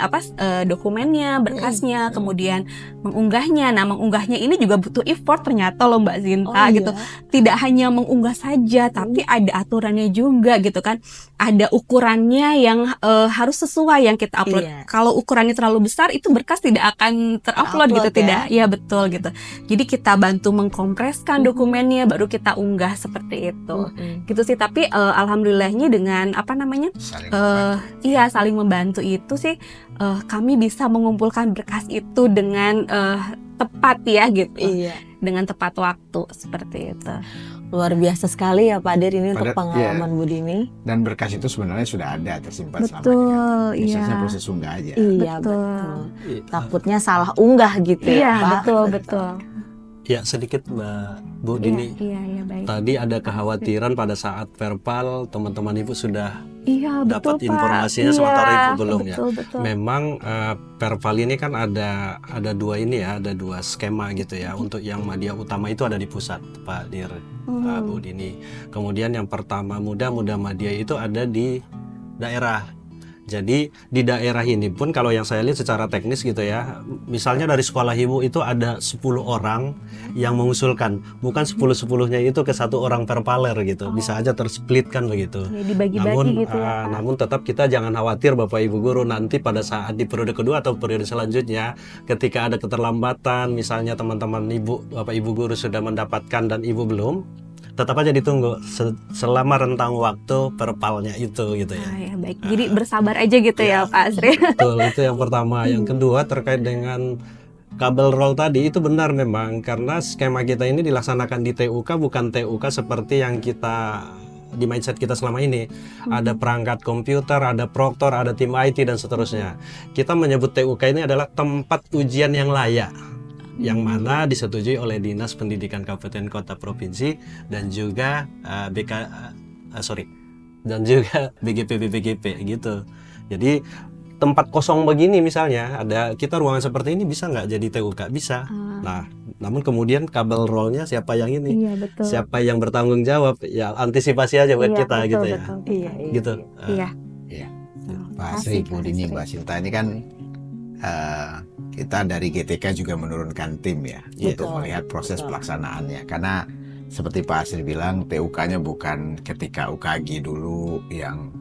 dokumennya, berkasnya, kemudian mengunggahnya. Nah mengunggahnya ini juga butuh effort ternyata loh Mbak Zinta gitu. Tidak hanya mengunggah saja, tapi ada aturannya juga gitu kan. Ada ukurannya yang harus sesuai yang kita upload. Iya. Kalau ukurannya terlalu besar, itu berkas tidak akan terupload gitu, Terupload ya. tidak? Ya betul gitu. Jadi kita bantu mengkompreskan dokumennya, baru kita unggah seperti itu. Gitu sih. Tapi alhamdulillahnya dengan Saling membantu. iya saling membantu itu sih kami bisa mengumpulkan berkas itu dengan tepat ya gitu. Iya. Dengan tepat waktu seperti itu. Luar biasa sekali ya Pak Dir ini untuk Padahal, pengalaman Bu Dini. Dan berkas itu sebenarnya sudah ada tersimpan selama ini. Betul, Biasanya iya. proses unggah aja. Iya Betul. betul. Takutnya salah unggah gitu Iya, ya Pak. betul. Ya sedikit Mbak Bu Dini. Iya, baik. Tadi ada kekhawatiran pada saat verbal teman-teman Ibu sudah Iya, betul dapat Pak. informasinya, Iya, sementara Ibu belum ya. Betul. Memang verbal ini kan ada dua ini ya, ada dua skema gitu ya. Untuk yang media utama itu ada di pusat, Pak Dir, Bu Dini. Kemudian yang pertama muda media itu ada di daerah. Jadi di daerah ini pun kalau yang saya lihat secara teknis gitu ya, misalnya dari sekolah Ibu itu ada 10 orang yang mengusulkan, bukan 10-10-nya itu ke satu orang verbaler gitu, bisa aja tersplit kan begitu. Ya, dibagi-bagi Namun, gitu ya, Pak. namun tetap kita jangan khawatir Bapak Ibu guru, nanti pada saat di periode kedua atau periode selanjutnya ketika ada keterlambatan, misalnya teman-teman Ibu, Bapak Ibu guru sudah mendapatkan dan Ibu belum, tetap aja ditunggu selama rentang waktu perpalnya itu gitu ya. Ya baik. Jadi bersabar aja gitu ya Pak Asri. Betul, itu yang pertama. Yang kedua terkait dengan kabel roll tadi, itu benar memang karena skema kita ini dilaksanakan di TUK, bukan TUK seperti yang kita di mindset kita selama ini. Ada perangkat komputer, ada proktor, ada tim IT dan seterusnya. Kita menyebut TUK ini adalah tempat ujian yang layak, yang mana disetujui oleh Dinas Pendidikan Kabupaten Kota Provinsi dan juga dan juga BGP gitu. Jadi tempat kosong begini misalnya ada kita ruangan seperti ini bisa nggak jadi TUK? Bisa. Nah, namun kemudian kabel rollnya siapa yang ini? Iya betul. Siapa yang bertanggung jawab? Ya antisipasi aja buat Iya, kita betul, gitu ya. betul. Iya. Gitu. Iya. Pak Asri, Bu Dini, Mbak Sinta, ini kan kita dari GTK juga menurunkan tim ya untuk Betul, melihat proses betul. pelaksanaannya. Karena seperti Pak Asri bilang, TUK-nya bukan ketika UKG dulu yang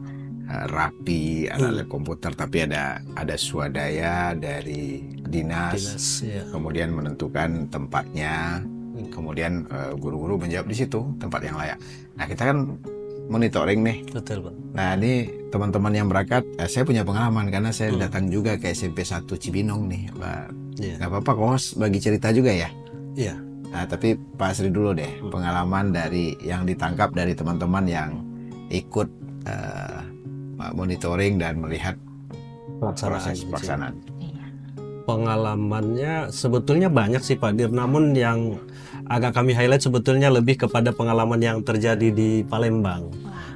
rapi, alat komputer, tapi ada swadaya dari dinas, ya. kemudian menentukan tempatnya, kemudian guru-guru menjawab di situ tempat yang layak. Nah kita kan monitoring nih. Betul, Pak. Nah ini teman-teman yang berangkat, saya punya pengalaman karena saya datang juga ke SMP 1 Cibinong nih, Mbak. Iya. Gak apa-apa kok, bagi cerita juga ya. Iya. Nah, tapi Pak Sri dulu deh, pengalaman dari yang ditangkap dari teman-teman yang ikut monitoring dan melihat proses pelaksanaan. Pengalamannya sebetulnya banyak sih Pak Dir, namun yang agak kami highlight sebetulnya lebih kepada pengalaman yang terjadi di Palembang.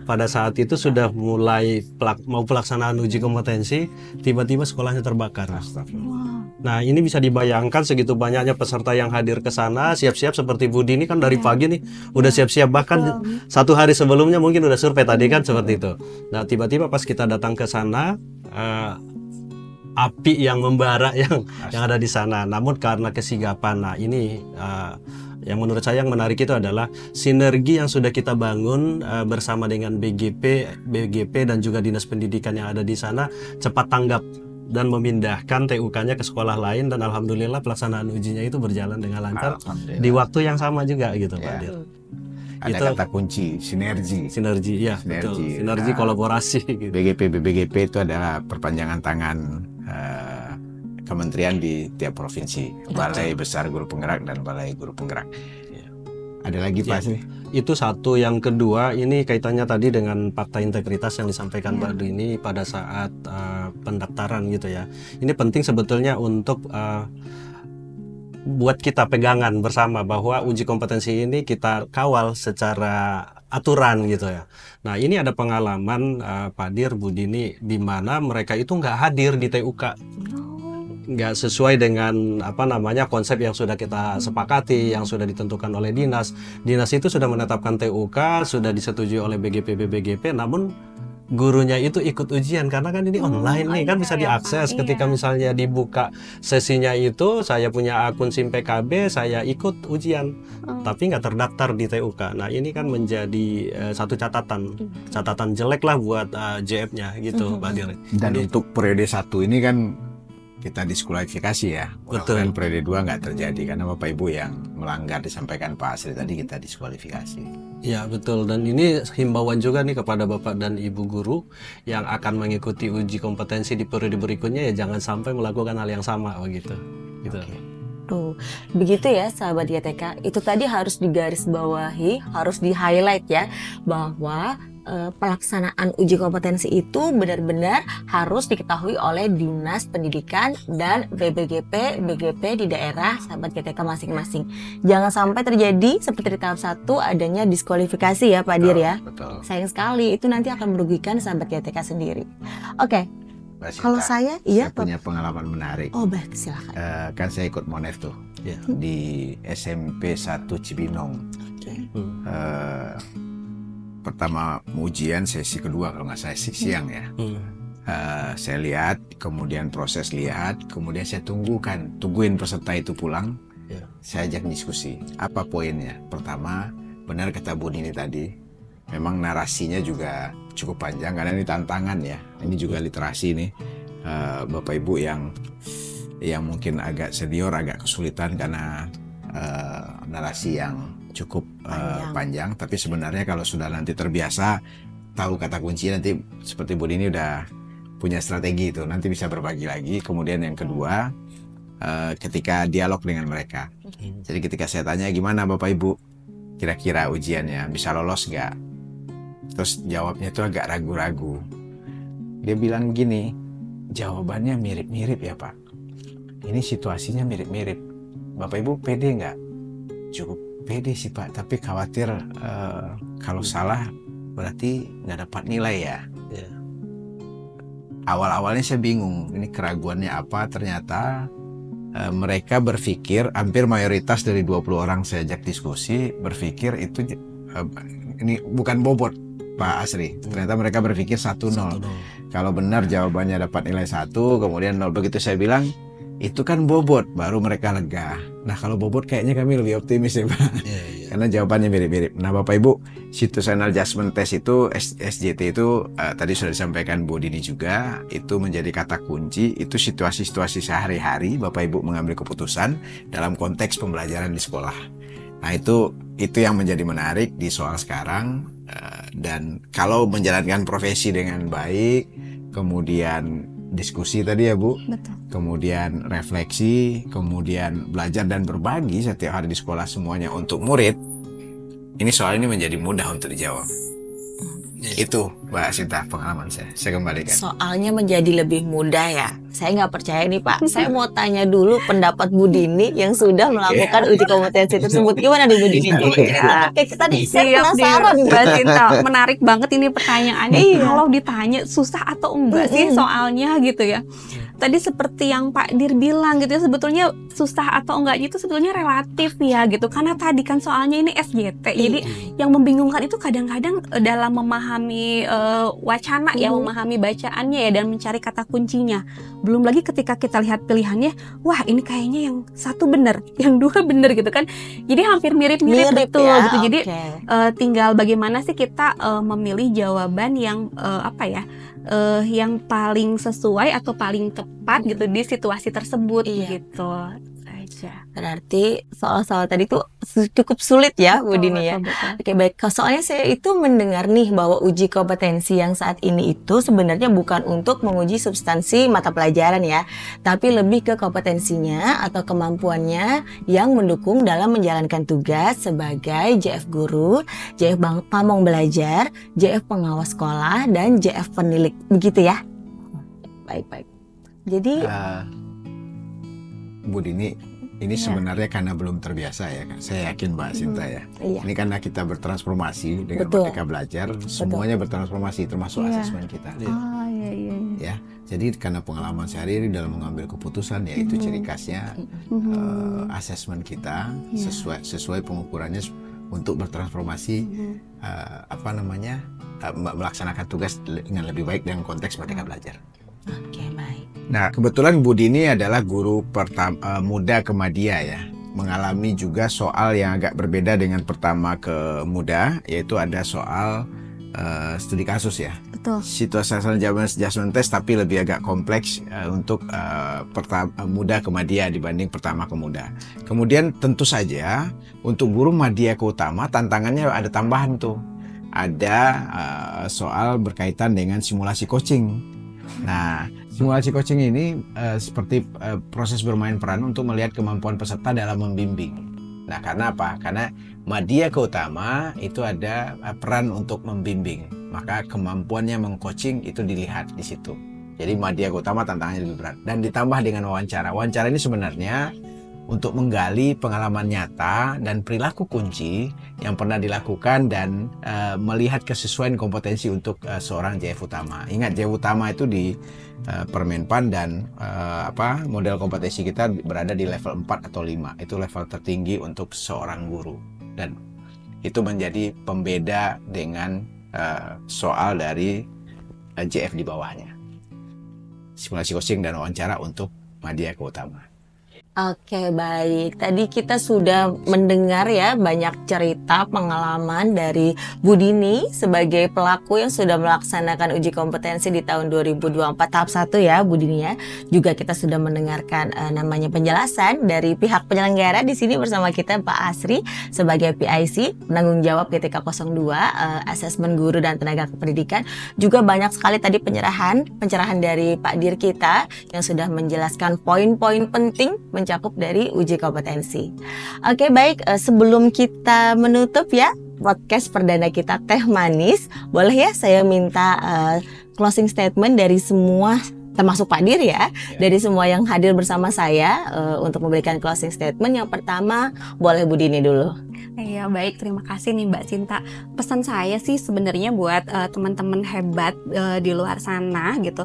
Pada saat itu sudah mulai mau pelaksanaan uji kompetensi, tiba-tiba sekolahnya terbakar. Nah, ini bisa dibayangkan segitu banyaknya peserta yang hadir ke sana, siap-siap seperti Budi ini kan dari pagi nih, udah siap-siap, bahkan 1 hari sebelumnya mungkin udah survei tadi kan seperti itu. Nah, tiba-tiba pas kita datang ke sana, api yang membara yang ada di sana. Namun karena kesigapan, nah ini yang menurut saya yang menarik itu adalah sinergi yang sudah kita bangun bersama dengan BGP dan juga Dinas Pendidikan yang ada di sana cepat tanggap dan memindahkan TUK-nya ke sekolah lain, dan alhamdulillah pelaksanaan ujinya itu berjalan dengan lancar di waktu yang sama juga gitu Pak Dir. Ada Itu kata kunci sinergi. Ya, betul. Sinergi, kolaborasi gitu. BGP itu adalah perpanjangan tangan kementerian di tiap provinsi, Balai Besar Guru Penggerak dan Balai Guru Penggerak. Ada lagi Pak Sri? Itu satu. Yang kedua, ini kaitannya tadi dengan fakta integritas yang disampaikan Mbak Dini pada saat pendaftaran gitu ya. Ini penting sebetulnya untuk buat kita pegangan bersama bahwa uji kompetensi ini kita kawal secara aturan gitu ya. Nah, ini ada pengalaman Pak Dir, Bu Dini, di mana mereka itu nggak hadir di TUK. Nggak sesuai dengan konsep yang sudah kita sepakati, yang sudah ditentukan oleh dinas. Dinas itu sudah menetapkan TUK, sudah disetujui oleh BGP, namun gurunya itu ikut ujian karena kan ini online nih, kan bisa diakses ketika misalnya dibuka sesinya itu, saya punya akun SIM PKB, saya ikut ujian, tapi nggak terdaftar di TUK. Nah, ini kan menjadi satu catatan jelek lah buat JF-nya gitu, Pak Dir. Dan untuk periode 1 ini kan kita diskualifikasi ya. Betul. Dan periode 2 nggak terjadi karena Bapak Ibu yang melanggar disampaikan Pak Asri tadi, kita diskualifikasi. Ya, betul. Dan ini himbauan juga nih kepada Bapak dan Ibu guru yang akan mengikuti uji kompetensi di periode berikutnya, ya jangan sampai melakukan hal yang sama begitu. Gitu. Tuh, begitu ya sahabat YTK. Itu tadi harus digarisbawahi, harus di-highlight ya, bahwa pelaksanaan uji kompetensi itu benar-benar harus diketahui oleh Dinas Pendidikan dan BGP di daerah sahabat YTK masing-masing. Jangan sampai terjadi seperti di tahap 1 adanya diskualifikasi ya Pak Dir ya. Betul. Sayang sekali, itu nanti akan merugikan sahabat YTK sendiri. Oke. Mbak Sita, Kalau saya punya pengalaman menarik. Oh, baik, silakan. Kan saya ikut Monef tuh di SMP 1 Cibinong. Pertama ujian sesi kedua kalau nggak salah siang ya. Saya lihat, kemudian proses lihat, kemudian saya tungguin peserta itu pulang. Saya ajak diskusi. Apa poinnya? Pertama, benar kata Bu Nini tadi, memang narasinya juga cukup panjang karena ini tantangan ya. Ini juga literasi nih, Bapak Ibu yang mungkin agak senior, agak kesulitan karena narasi yang cukup panjang. Tapi sebenarnya kalau sudah nanti terbiasa, tahu kata kunci, nanti seperti Bu Dini udah punya strategi itu, nanti bisa berbagi lagi. Kemudian yang kedua, ketika dialog dengan mereka. Jadi ketika saya tanya, gimana Bapak Ibu kira-kira ujiannya, bisa lolos nggak? Terus jawabnya itu agak ragu-ragu. Dia bilang gini, jawabannya mirip-mirip ya Pak. Ini situasinya mirip-mirip. Bapak Ibu pede nggak? Cukup pede sih Pak, tapi khawatir kalau salah berarti nggak dapat nilai ya. Awal-awalnya saya bingung, ini keraguannya apa. Ternyata mereka berpikir, hampir mayoritas dari 20 orang saya ajak diskusi, berpikir itu ini bukan bobot Pak Asri. Ternyata mereka berpikir 1-0. Kalau benar jawabannya dapat nilai 1, kemudian 0. Begitu saya bilang, itu kan bobot, baru mereka lega. Nah, kalau bobot kayaknya kami lebih optimis ya Pak. Karena jawabannya mirip-mirip. Nah, Bapak Ibu, situational adjustment test itu, SJT itu tadi sudah disampaikan Bu Dini juga, itu menjadi kata kunci. Itu situasi-situasi sehari-hari Bapak Ibu mengambil keputusan dalam konteks pembelajaran di sekolah. Nah, itu yang menjadi menarik di soal sekarang. Dan kalau menjalankan profesi dengan baik, kemudian diskusi tadi ya Bu, Betul. kemudian refleksi, kemudian belajar dan berbagi setiap hari di sekolah semuanya untuk murid. Ini soal ini menjadi mudah untuk dijawab. Itu Mbak Sinta pengalaman saya kembalikan. Soalnya menjadi lebih mudah ya. Saya nggak percaya nih Pak. Saya mau tanya dulu pendapat Bu Dini yang sudah melakukan uji kompetensi tersebut. Gimana nih Bu Dini? Oke, kita saya penasaran Mbak Sinta. Menarik banget ini pertanyaannya. Iya. Kalau ditanya susah atau enggak sih soalnya gitu ya. Tadi seperti yang Pak Dir bilang gitu ya, sebetulnya susah atau enggaknya itu sebetulnya relatif ya gitu. Karena tadi kan soalnya ini SJT. Jadi yang membingungkan itu kadang-kadang dalam memahami wacana ya, memahami bacaannya ya, dan mencari kata kuncinya. Belum lagi ketika kita lihat pilihannya, wah ini kayaknya yang satu benar, yang dua benar gitu kan. Jadi hampir mirip-mirip betul ya, gitu. Jadi oke. tinggal bagaimana sih kita memilih jawaban yang yang paling sesuai atau paling tepat gitu di situasi tersebut gitu saja. Berarti soal-soal tadi tuh cukup sulit ya Bu Dini ya. Betul. Oke, baik. Soalnya saya itu mendengar nih bahwa uji kompetensi yang saat ini itu sebenarnya bukan untuk menguji substansi mata pelajaran ya, tapi lebih ke kompetensinya atau kemampuannya yang mendukung dalam menjalankan tugas sebagai JF guru, JF pamong belajar, JF pengawas sekolah, dan JF penilik. Begitu ya? Baik-baik. Jadi Bu Dini, ini sebenarnya karena belum terbiasa ya kan. Saya yakin Mbak Sinta ya. iya. Ini karena kita bertransformasi dengan Betul. Merdeka Belajar, semuanya bertransformasi termasuk asesmen kita. Oh iya. Ya, jadi karena pengalaman sehari-hari dalam mengambil keputusan, yaitu ciri khasnya asesmen kita sesuai pengukurannya untuk bertransformasi melaksanakan tugas dengan lebih baik dalam konteks Merdeka Belajar. Oke, baik. Nah, kebetulan Bu Dini adalah guru muda ke Madya ya. Mengalami juga soal yang agak berbeda dengan pertama ke muda, yaitu ada soal studi kasus ya. Betul. Situational adjustment test, tapi lebih agak kompleks untuk muda ke Madya dibanding pertama ke muda. Kemudian tentu saja untuk guru Madya ke utama tantangannya ada tambahan tuh. Ada soal berkaitan dengan simulasi coaching. Nah, simulasi coaching ini seperti proses bermain peran untuk melihat kemampuan peserta dalam membimbing. Nah, karena apa? Karena Madya ke utama itu ada peran untuk membimbing. Maka kemampuannya mengcoaching itu dilihat di situ. Jadi Madya ke utama tantangannya lebih berat. Dan ditambah dengan wawancara. Wawancara ini sebenarnya untuk menggali pengalaman nyata dan perilaku kunci yang pernah dilakukan dan melihat kesesuaian kompetensi untuk seorang JF utama. Ingat, JF utama itu di Permenpan dan model kompetensi kita berada di level 4 atau 5. Itu level tertinggi untuk seorang guru. Dan itu menjadi pembeda dengan soal dari JF di bawahnya. Simulasi coaching dan wawancara untuk Madya ke utama. Oke, baik. Tadi kita sudah mendengar ya banyak cerita pengalaman dari Bu Dini sebagai pelaku yang sudah melaksanakan uji kompetensi di tahun 2024 tahap 1 ya Bu Dini ya. Juga kita sudah mendengarkan namanya penjelasan dari pihak penyelenggara di sini bersama kita Pak Asri sebagai PIC, penanggung jawab GTK 02, asesmen guru dan tenaga kependidikan. Juga banyak sekali tadi pencerahan dari Pak Dir kita yang sudah menjelaskan poin-poin penting mencakup dari uji kompetensi. Oke, baik, sebelum kita menutup ya podcast perdana kita Teh Manis, boleh ya saya minta closing statement dari semua, termasuk Pak Dir ya, dari semua yang hadir bersama saya untuk memberikan closing statement. Yang pertama, boleh Bu Dini dulu. Iya, baik, terima kasih nih Mbak Cinta. Pesan saya sih sebenarnya buat teman-teman hebat di luar sana gitu,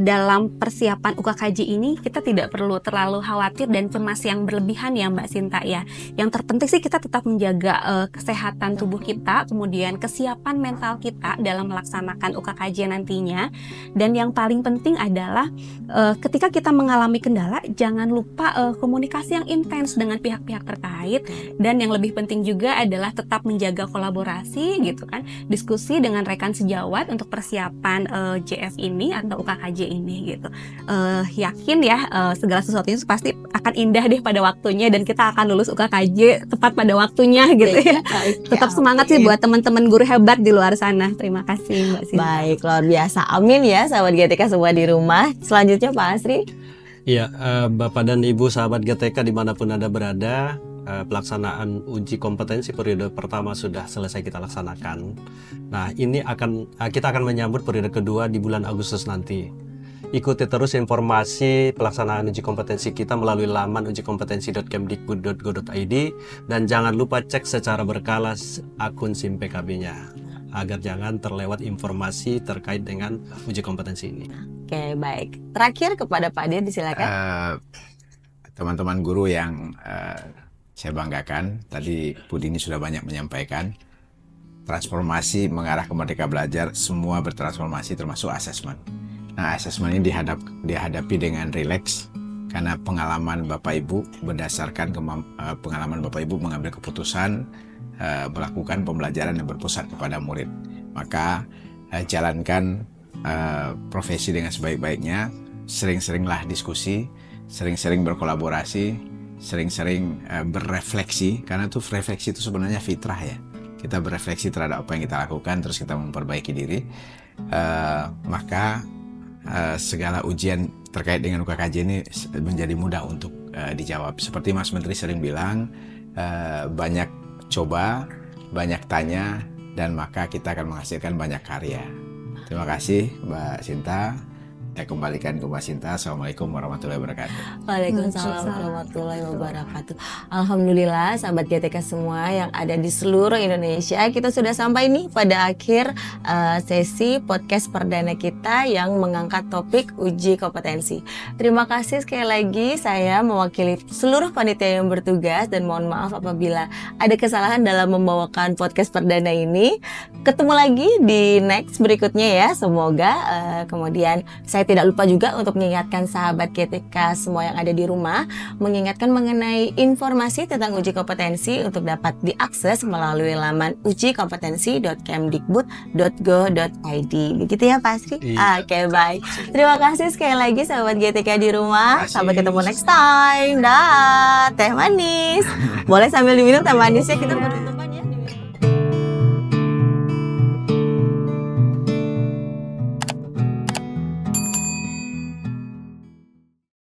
dalam persiapan UKKJ ini kita tidak perlu terlalu khawatir dan cemas yang berlebihan ya Mbak Cinta ya. Yang terpenting sih kita tetap menjaga kesehatan tubuh kita, kemudian kesiapan mental kita dalam melaksanakan UKKJ nantinya. Dan yang paling penting adalah ketika kita mengalami kendala, jangan lupa komunikasi yang intens dengan pihak-pihak terkait, dan yang lebih lebih penting juga adalah tetap menjaga kolaborasi gitu kan, diskusi dengan rekan sejawat untuk persiapan JF ini atau UKKJ ini gitu. Yakin ya segala sesuatunya pasti akan indah deh pada waktunya dan kita akan lulus UKKJ tepat pada waktunya gitu ya. Tetap semangat sih buat teman-teman guru hebat di luar sana. Terima kasih Mbak Sinta. Baik, luar biasa. Amin ya sahabat GTK semua di rumah. Selanjutnya Pak Asri. Iya, Bapak dan Ibu sahabat GTK dimanapun Anda berada, pelaksanaan uji kompetensi periode pertama sudah selesai kita laksanakan. Nah, ini kita akan menyambut periode kedua di bulan Agustus nanti. Ikuti terus informasi pelaksanaan uji kompetensi kita melalui laman ujikompetensi.kemdikbud.go.id dan jangan lupa cek secara berkala akun SIM PKB-nya agar jangan terlewat informasi terkait dengan uji kompetensi ini. Oke, baik. Terakhir kepada Pak Dir, disilakan. Teman-teman guru yang saya banggakan, tadi Bu Dini sudah banyak menyampaikan, transformasi mengarah ke Merdeka Belajar, semua bertransformasi termasuk asesmen. Nah, asesmen ini dihadapi dengan rileks, karena pengalaman Bapak Ibu, berdasarkan pengalaman Bapak Ibu mengambil keputusan, melakukan pembelajaran yang berpusat kepada murid. Maka jalankan profesi dengan sebaik-baiknya, sering-seringlah diskusi, sering-sering berkolaborasi, sering-sering berefleksi, karena itu refleksi itu sebenarnya fitrah ya. Kita berefleksi terhadap apa yang kita lakukan, terus kita memperbaiki diri, maka segala ujian terkait dengan UKKJ ini menjadi mudah untuk dijawab. Seperti Mas Menteri sering bilang, banyak coba, banyak tanya, dan maka kita akan menghasilkan banyak karya. Terima kasih Mbak Sinta. Saya kembalikan ke Mbak Sinta. Assalamualaikum warahmatullahi wabarakatuh. Waalaikumsalam warahmatullahi wabarakatuh. Alhamdulillah sahabat GTK semua yang ada di seluruh Indonesia, kita sudah sampai nih pada akhir sesi podcast perdana kita yang mengangkat topik uji kompetensi. Terima kasih sekali lagi, saya mewakili seluruh panitia yang bertugas dan mohon maaf apabila ada kesalahan dalam membawakan podcast perdana ini. Ketemu lagi di next berikutnya ya. Semoga kemudian saya tidak lupa juga untuk mengingatkan sahabat GTK semua yang ada di rumah, mengingatkan mengenai informasi tentang uji kompetensi untuk dapat diakses melalui laman ujikompetensi.kemdikbud.go.id. Begitu ya Pak Asri? Iya. Oke, baik. Terima kasih sekali lagi sahabat GTK di rumah. Sampai ketemu next time. Dah, teh manis. Boleh sambil diminum teh manisnya, kita